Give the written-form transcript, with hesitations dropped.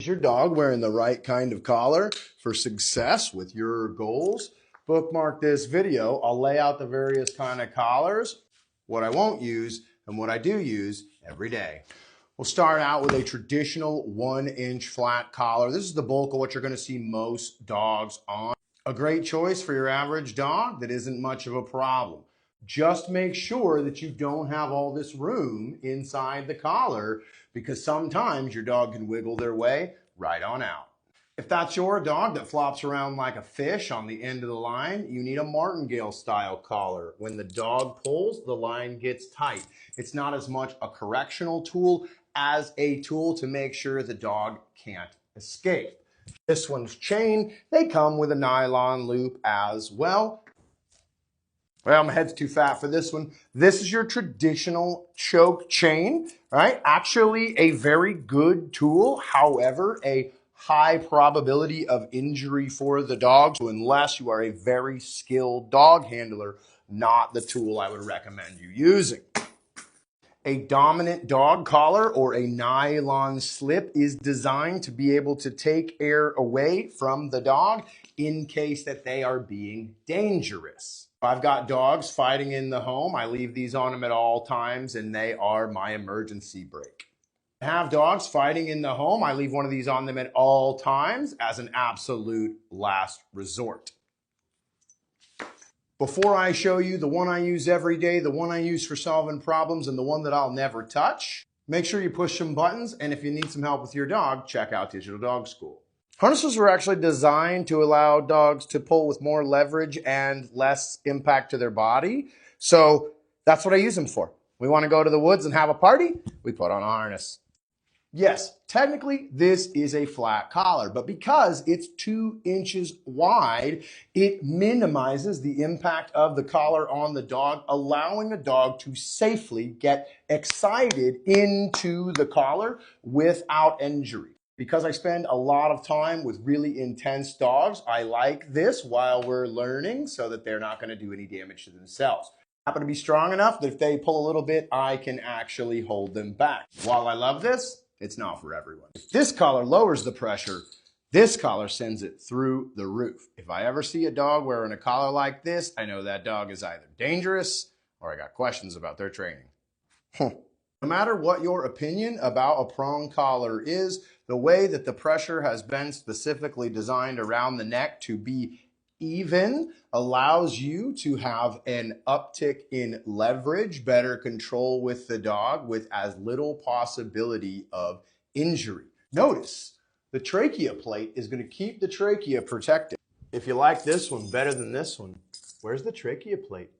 Is your dog wearing the right kind of collar for success with your goals? Bookmark this video. I'll lay out the various kind of collars, what I won't use, and what I do use every day. We'll start out with a traditional 1-inch flat collar. This is the bulk of what you're going to see most dogs on. A great choice for your average dog that isn't much of a problem. Just make sure that you don't have all this room inside the collar, because sometimes your dog can wiggle their way right on out. If that's your dog that flops around like a fish on the end of the line, you need a martingale style collar. When the dog pulls, the line gets tight. It's not as much a correctional tool as a tool to make sure the dog can't escape. This one's chain. They come with a nylon loop as well. Well, my head's too fat for this one. This is your traditional choke chain, right? Actually a very good tool. However, a high probability of injury for the dog. So unless you are a very skilled dog handler, not the tool I would recommend you using. A dominant dog collar or a nylon slip is designed to be able to take air away from the dog in case that they are being dangerous. I've got dogs fighting in the home. I leave these on them at all times, and they are my emergency brake. I have dogs fighting in the home. I leave one of these on them at all times as an absolute last resort. Before I show you the one I use every day, the one I use for solving problems, and the one that I'll never touch, make sure you push some buttons, and if you need some help with your dog, check out Digital Dog School. Harnesses were actually designed to allow dogs to pull with more leverage and less impact to their body. So that's what I use them for. We want to go to the woods and have a party, we put on a harness. Yes, technically this is a flat collar, but because it's 2 inches wide, it minimizes the impact of the collar on the dog, allowing a dog to safely get excited into the collar without injury. Because I spend a lot of time with really intense dogs, I like this while we're learning so that they're not going to do any damage to themselves. Happen to be strong enough that if they pull a little bit, I can actually hold them back. While I love this, it's not for everyone. If this collar lowers the pressure, this collar sends it through the roof. If I ever see a dog wearing a collar like this, I know that dog is either dangerous or I got questions about their training. No matter what your opinion about a prong collar is, the way that the pressure has been specifically designed around the neck to be even allows you to have an uptick in leverage, better control with the dog with as little possibility of injury. Notice the trachea plate is going to keep the trachea protected. If you like this one better than this one, where's the trachea plate?